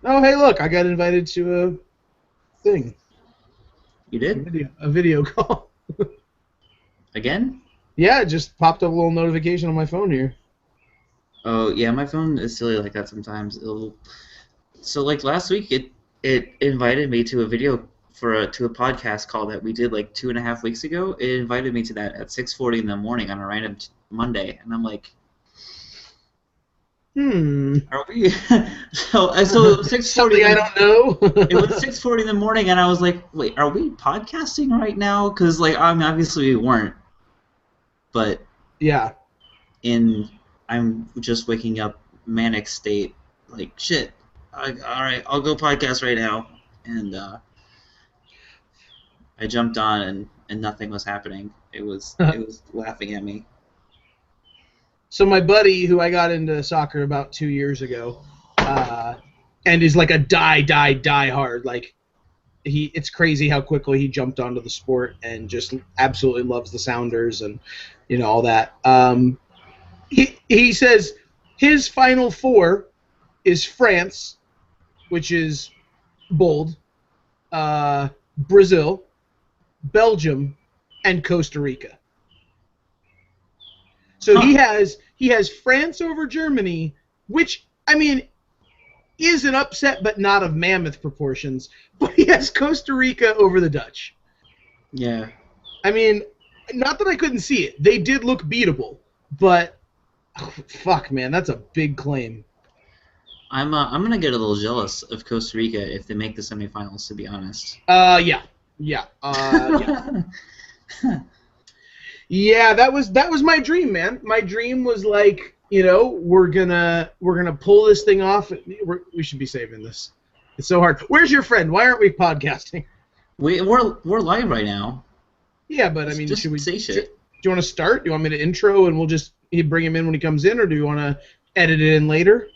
Oh, hey, look, I got invited to a thing. You A did? video call. Again? Yeah, it just popped up a little notification on my phone here. Oh, yeah, my phone is silly like that sometimes. So like last week it invited me to a video to a podcast call that we did like 2.5 weeks ago. It invited me to that at 6:40 in the morning on a random Monday, and I'm like, Hmm. are we? So it was 6:40 Something in I the don't it was know. 6:40 in the morning, and I was like, wait, are we podcasting right now? Because like I mean, obviously we weren't, but Yeah. in I'm just waking up manic state, like shit. All right, I'll go podcast right now, and I jumped on and nothing was happening. It was laughing at me. So my buddy, who I got into soccer about 2 years ago, uh, and is like a die hard. Like it's crazy how quickly he jumped onto the sport and just absolutely loves the Sounders and all that. He says his final four is France, which is bold, Brazil, Belgium, and Costa Rica. So he Huh. has France over Germany, which I mean is an upset, but not of mammoth proportions. But he has Costa Rica over the Dutch. Yeah. I mean, not that I couldn't see it; they did look beatable, but fuck, man, that's a big claim. I'm gonna get a little jealous of Costa Rica if they make the semifinals. To be honest. Yeah, yeah. That was my dream, man. My dream was like, we're gonna pull this thing off. We should be saving this. It's so hard. Where's your friend? Why aren't we podcasting? We're live right now. Yeah, but I Just mean, just say Do shit. you want to start? Do you want me to intro and we'll just bring him in when he comes in, or do you want to edit it in later?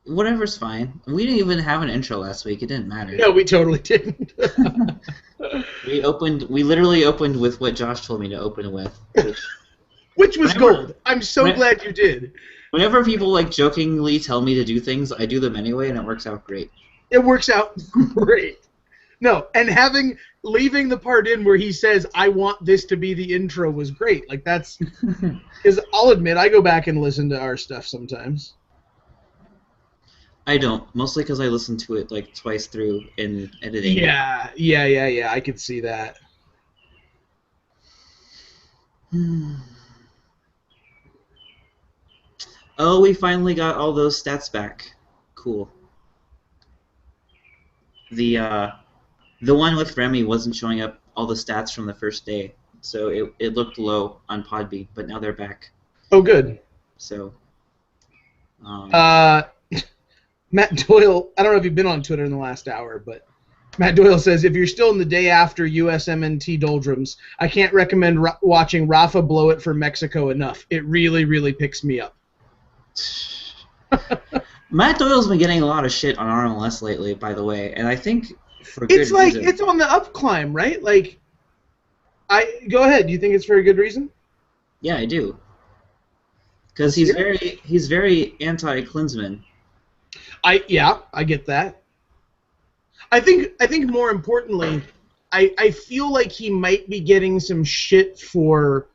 Whatever's fine. We didn't even have an intro last week. It didn't matter. No, we totally didn't. We literally opened with what Josh told me to open with, which Which was whenever gold. I'm so when, glad you did. whenever people like jokingly tell me to do things, I do them anyway, and it works out great. It works out great. No, and leaving the part in where he says, "I want this to be the intro" was great. Like that's because I'll admit I go back and listen to our stuff sometimes. I don't, mostly because I listen to it like twice through in editing. Yeah. I could see that. Oh, we finally got all those stats back. Cool. The uh, the one with Remy wasn't showing up all the stats from the first day, so it looked low on Podbean, but now they're back. Oh, good. So, um, Uh, Matt Doyle. I don't know if you've been on Twitter in the last hour, but Matt Doyle says if you're still in the day after USMNT doldrums, I can't recommend watching Rafa blow it for Mexico enough. It really, really picks me up. Matt Doyle's been getting a lot of shit on RMLS lately, by the way, and I think for good It's like reason. it's on the up climb, right? Like, I go ahead. Do you think it's for a good reason? Yeah, I do, because Let's hear it. he's very anti-Klinsman. I get that. I think more importantly, I feel like he might be getting some shit for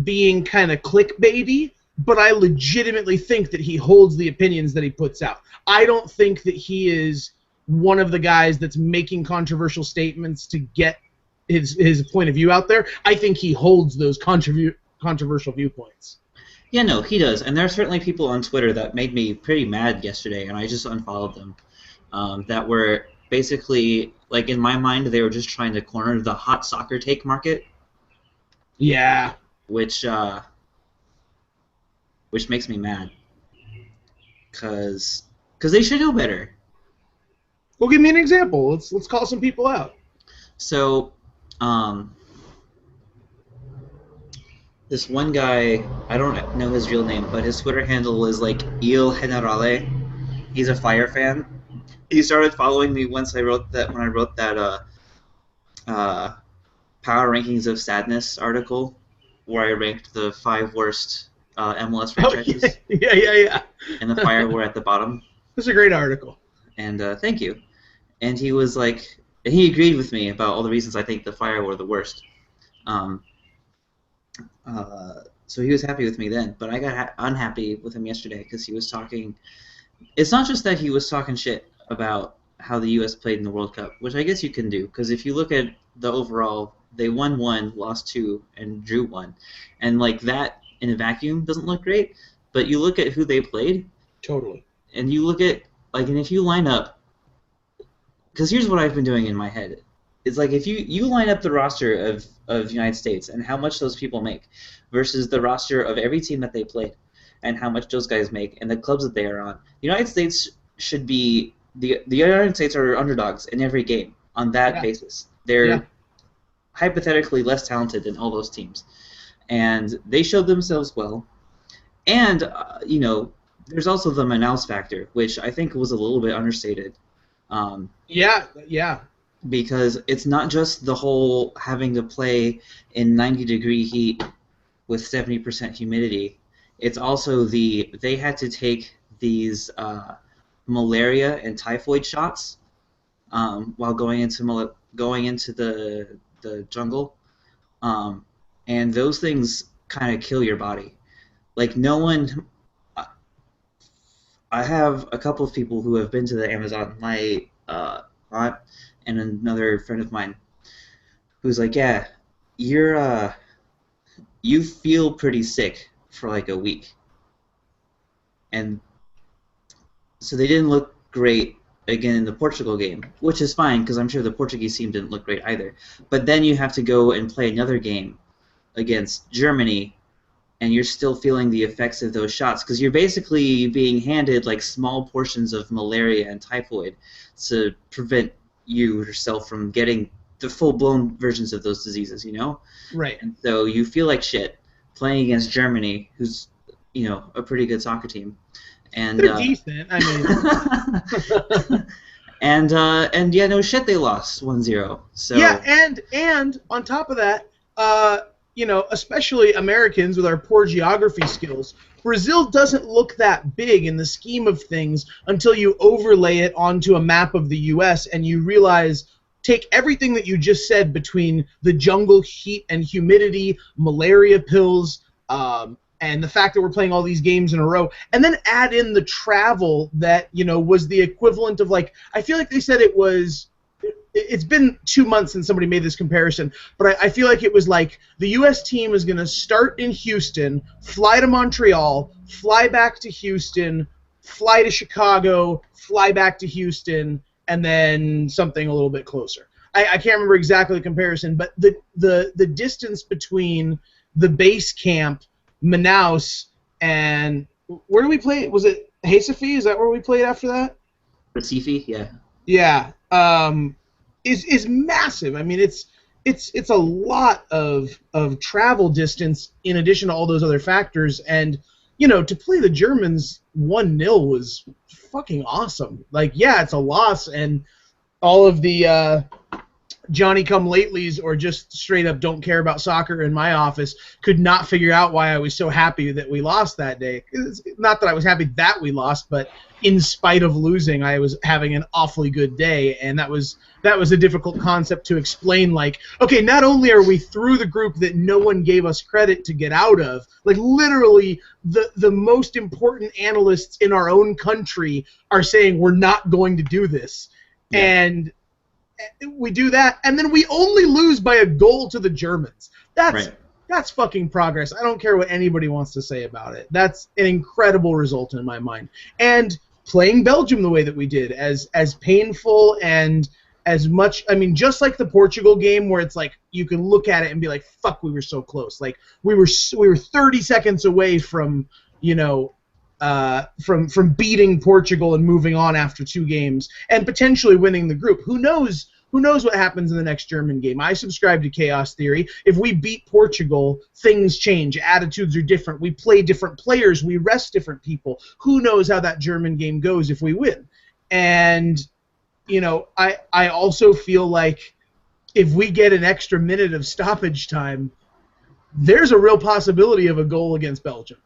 being kind of clickbaity, but I legitimately think that he holds the opinions that he puts out. I don't think that he is one of the guys that's making controversial statements to get his point of view out there. I think he holds those controversial viewpoints. Yeah, no, he does, and there are certainly people on Twitter that made me pretty mad yesterday, and I just unfollowed them. That were basically like in my mind they were just trying to corner the hot soccer take market, Yeah. which uh, which makes me mad because they should know better. Well, give me an example. Let's call some people out. So, um, this one guy, I don't know his real name, but his Twitter handle is like Il Generale. He's a Fire fan. He started following me once I wrote that when I wrote that uh, Power Rankings of Sadness article where I ranked the 5 worst MLS Oh yeah, franchises, yeah. and the Fire were at the bottom. This is a great article. and thank you. And he was like, and he agreed with me about all the reasons I think the Fire were the worst. Um, so he was happy with me then, but I got unhappy with him yesterday because he was talking. It's not just that he was talking shit about how the U.S. played in the World Cup, which I guess you can do, because if you look at the overall, they won one, lost two, and drew one, and like that in a vacuum doesn't look great. But you look at who they played, Totally. and you look at like, and if you line up, because here's what I've been doing in my head. It's like if you line up the roster of the United States and how much those people make versus the roster of every team that they played and how much those guys make and the clubs that they are on, the United States should be the United States are underdogs in every game on that basis. They're hypothetically less talented than all those teams, and they showed themselves well. And there's also the Manaus factor, which I think was a little bit understated. Yeah. Because it's not just the whole having to play in 90-degree heat with 70% humidity. It's also they had to take these malaria and typhoid shots while going into the jungle, and those things kind of kill your body. Like no one. I have a couple of people who have been to the Amazon. My aunt and another friend of mine who's like, yeah, you feel pretty sick for like a week. And so they didn't look great again in the Portugal game, which is fine because I'm sure the Portuguese team didn't look great either. But then you have to go and play another game against Germany, and you're still feeling the effects of those shots because you're basically being handed like small portions of malaria and typhoid to prevent you yourself from getting the full-blown versions of those diseases, Right. And so you feel like shit playing against Germany, who's, a pretty good soccer team. And they're decent. I mean, and yeah, no shit, they lost 1-0. So yeah, and on top of that, especially Americans with our poor geography skills, Brazil doesn't look that big in the scheme of things until you overlay it onto a map of the U.S. and you realize, take everything that you just said between the jungle heat and humidity, malaria pills, and the fact that we're playing all these games in a row, and then add in the travel that, was the equivalent of, like, I feel like they said it's been 2 months since somebody made this comparison, but I feel like it was like the U.S. team is going to start in Houston, fly to Montreal, fly back to Houston, fly to Chicago, fly back to Houston, and then something a little bit closer. I can't remember exactly the comparison, but the distance between the base camp, Manaus, and where do we play? Was it Recife? Is that where we played after that? Recife, yeah. Yeah. Is massive. I mean, it's a lot of travel distance in addition to all those other factors, and to play the Germans 1-0 was fucking awesome. Like, yeah, it's a loss, and all of the Johnny-come-latelys or just straight up don't care about soccer in my office could not figure out why I was so happy that we lost that day. It's not that I was happy that we lost, but in spite of losing, I was having an awfully good day, and that was a difficult concept to explain. Like, okay, not only are we through the group that no one gave us credit to get out of, like literally the most important analysts in our own country are saying we're not going to do this, and we do that, and then we only lose by a goal to the Germans. That's fucking progress. I don't care what anybody wants to say about it. That's an incredible result in my mind. And playing Belgium the way that we did, as painful and as much, I mean, just like the Portugal game where it's like you can look at it and be like, fuck, we were so close. Like we were 30 seconds away from, from beating Portugal and moving on after 2 games and potentially winning the group. Who knows what happens in the next German game? I subscribe to chaos theory. If we beat Portugal, things change. Attitudes are different. We play different players. We rest different people. Who knows how that German game goes if we win? And, I also feel like if we get an extra minute of stoppage time, there's a real possibility of a goal against Belgium.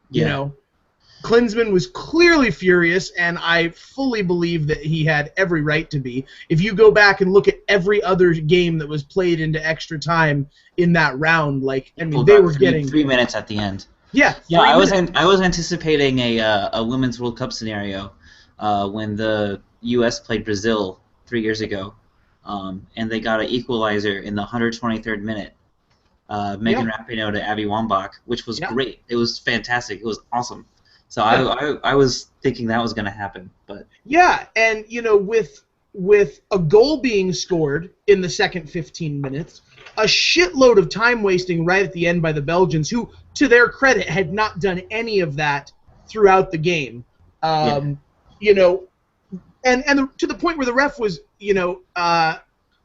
You know? Klinsmann was clearly furious, and I fully believe that he had every right to be. If you go back and look at every other game that was played into extra time in that round, like, I mean, People they got were getting 3 minutes at the end. yeah, Yeah, 3 minutes. I was anticipating a Women's World Cup scenario when the U.S. played Brazil 3 years ago, and they got an equalizer in the 123rd minute. Megan Yeah, Rapinoe to Abby Wambach, which was yeah. great. It was fantastic. It was awesome. So Yeah. I was thinking that was going to happen, but Yeah, and with a goal being scored in the second 15 minutes, a shitload of time wasting right at the end by the Belgians, who, to their credit, had not done any of that throughout the game. yeah, Um, you know, to the point where the ref was,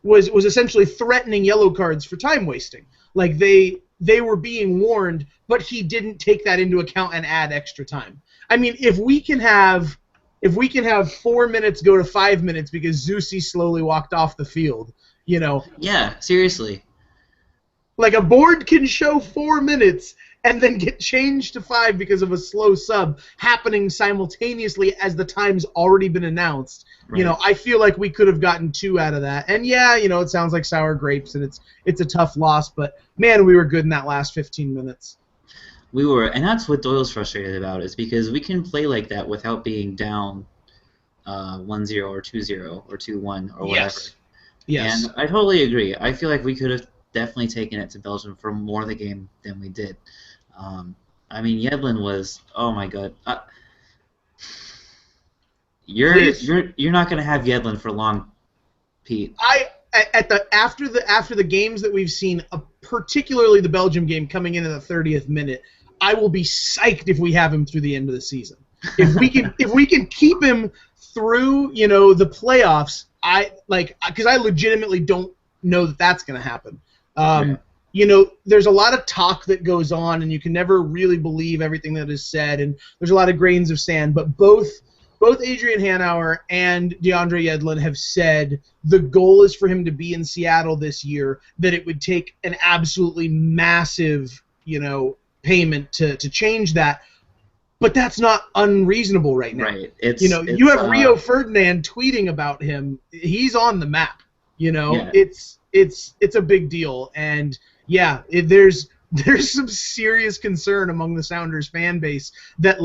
was essentially threatening yellow cards for time wasting. Like they were being warned, but he didn't take that into account and add extra time. I mean, if we can have 4 minutes go to 5 minutes because Zusi slowly walked off the field, yeah, seriously. like a board can show 4 minutes and then get changed to 5 because of a slow sub happening simultaneously as the time's already been announced. Right. I feel like we could have gotten 2 out of that. And yeah, it sounds like sour grapes and it's a tough loss, but man, we were good in that last 15 minutes. We were, and that's what Doyle's frustrated about, is because we can play like that without being down 1-0 or 2-0 or 2-1 or whatever. Yes. Yes. And I totally agree. I feel like we could have definitely taken it to Belgium for more of the game than we did. I mean, Yedlin was, oh my god. You're not going to have Yedlin for long, Pete. After the games that we've seen, particularly the Belgium game coming in the 30th minute, I will be psyched if we have him through the end of the season. If we can keep him through, the playoffs, because I legitimately don't know that that's going to happen. There's a lot of talk that goes on, and you can never really believe everything that is said, and there's a lot of grains of sand. But both Adrian Hanauer and DeAndre Yedlin have said the goal is for him to be in Seattle this year, that it would take an absolutely massive, payment to change that. But that's not unreasonable right now. Right. You have Rio Ferdinand tweeting about him. He's on the map. Yeah. It's a big deal. And yeah, there's some serious concern among the Sounders fan base that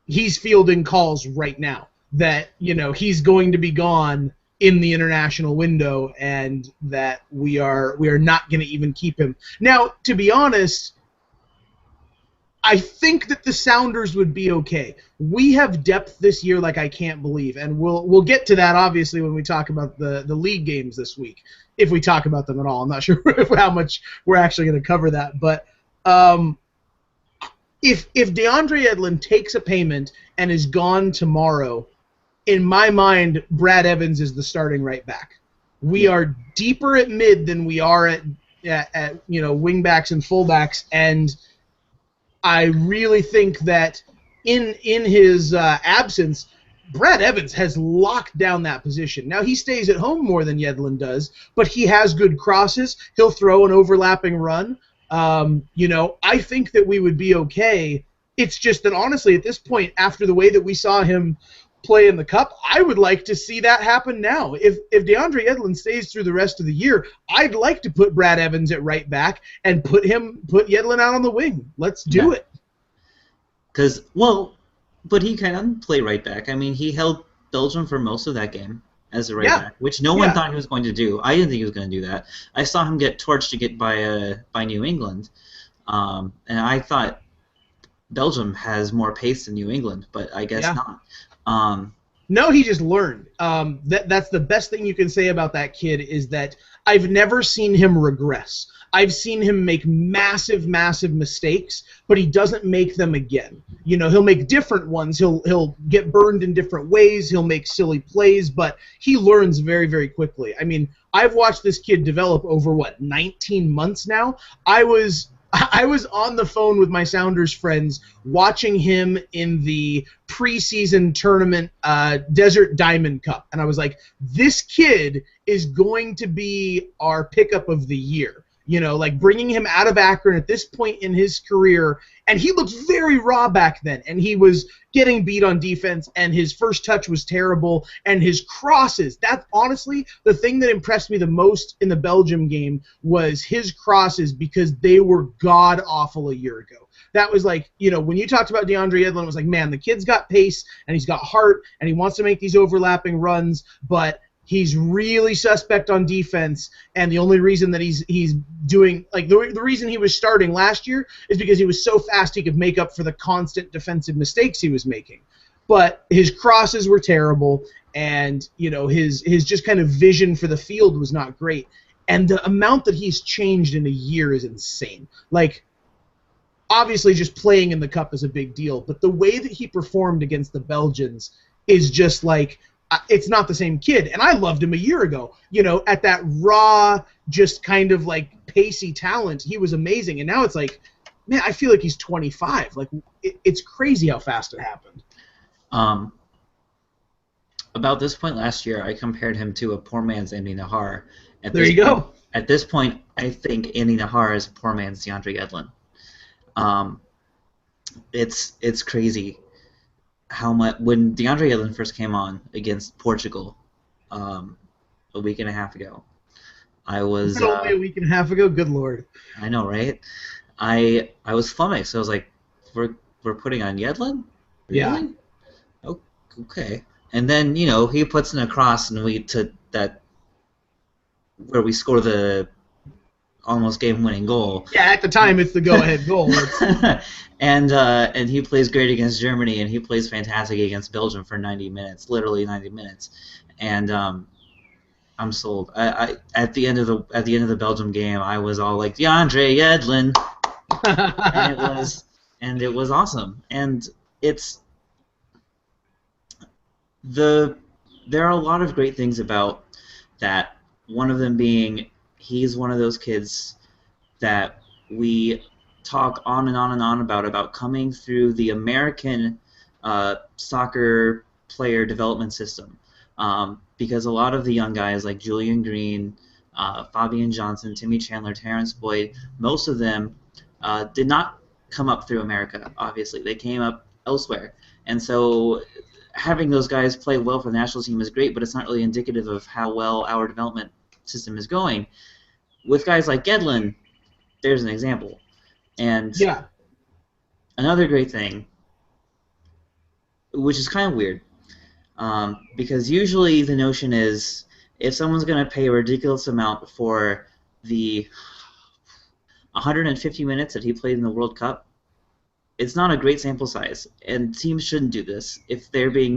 he's fielding calls right now that, he's going to be gone in the international window and that we are not going to even keep him. Now, to be honest, I think that the Sounders would be okay. We have depth this year like I can't believe, and we'll get to that obviously when we talk about the league games this week, if we talk about them at all. I'm not sure how much we're actually going to cover that, but if DeAndre Yedlin takes a payment and is gone tomorrow, in my mind, Brad Evans is the starting right back. We are deeper at mid than we are at wingbacks and fullbacks, and I really think that in his absence, Brad Evans has locked down that position. Now, he stays at home more than Yedlin does, but he has good crosses. He'll throw an overlapping run. I think that we would be okay. It's just that, honestly, at this point, after the way that we saw him play in the Cup, I would like to see that happen now. If DeAndre Yedlin stays through the rest of the year, I'd like to put Brad Evans at right back and put Yedlin out on the wing. Let's do it. But he can play right back. I mean, he held Belgium for most of that game as a right back, which no one thought he was going to do. I didn't think he was going to do that. I saw him get torched to get by New England, and I thought Belgium has more pace than New England, but I guess not. No, he just learned. That's the best thing you can say about that kid, is that I've never seen him regress. I've seen him make massive, massive mistakes, but he doesn't make them again. He'll make different ones. He'll get burned in different ways. He'll make silly plays, but he learns very, very quickly. I mean, I've watched this kid develop over, 19 months now? I was on the phone with my Sounders friends watching him in the preseason tournament Desert Diamond Cup, and I was like, this kid is going to be our pickup of the year. like bringing him out of Akron at this point in his career, and he looked very raw back then, and he was getting beat on defense, and his first touch was terrible, and his crosses, that's honestly the thing that impressed me the most in the Belgium game was his crosses, because they were god-awful a year ago. That was like, when you talked about DeAndre Yedlin, it was like, man, the kid's got pace, and he's got heart, and he wants to make these overlapping runs, but he's really suspect on defense, and the only reason that he's doing, like, the reason he was starting last year is because he was so fast he could make up for the constant defensive mistakes he was making. But his crosses were terrible, and, his just kind of vision for the field was not great. And the amount that he's changed in a year is insane. Like, obviously just playing in the Cup is a big deal, but the way that he performed against the Belgians is just like, it's not the same kid. And I loved him a year ago. At that raw, just kind of like pacey talent, he was amazing. And now it's like, man, I feel like he's 25. Like, it's crazy how fast it happened. About this point last year, I compared him to a poor man's Andy Nahar. There you go. At this point, I think Andy Nahar is a poor man's DeAndre Yedlin. It's crazy how much, when DeAndre Yedlin first came on against Portugal a week and a half ago, I was only a week and a half ago. Good Lord! I know, right? I was flummoxed. I was like, we're putting on Yedlin? Really? Yeah. Oh, okay. And then he puts in a cross and where we score the almost game-winning goal. Yeah, at the time it's the go-ahead goal. And he plays great against Germany, and he plays fantastic against Belgium for 90 minutes, literally 90 minutes. And I'm sold. At the end of the Belgium game, I was all like, DeAndre Yedlin, and it was awesome. And there are a lot of great things about that. One of them being, he's one of those kids that we talk on and on and on about coming through the American soccer player development system. Because a lot of the young guys like Julian Green, Fabian Johnson, Timmy Chandler, Terrence Boyd, most of them did not come up through America, obviously. They came up elsewhere. And so having those guys play well for the national team is great, but it's not really indicative of how well our development system is going. With guys like Yedlin, there's an example. And yeah, another great thing, which is kind of weird, because usually the notion is if someone's going to pay a ridiculous amount for the 150 minutes that he played in the World Cup, it's not a great sample size, and teams shouldn't do this if they're being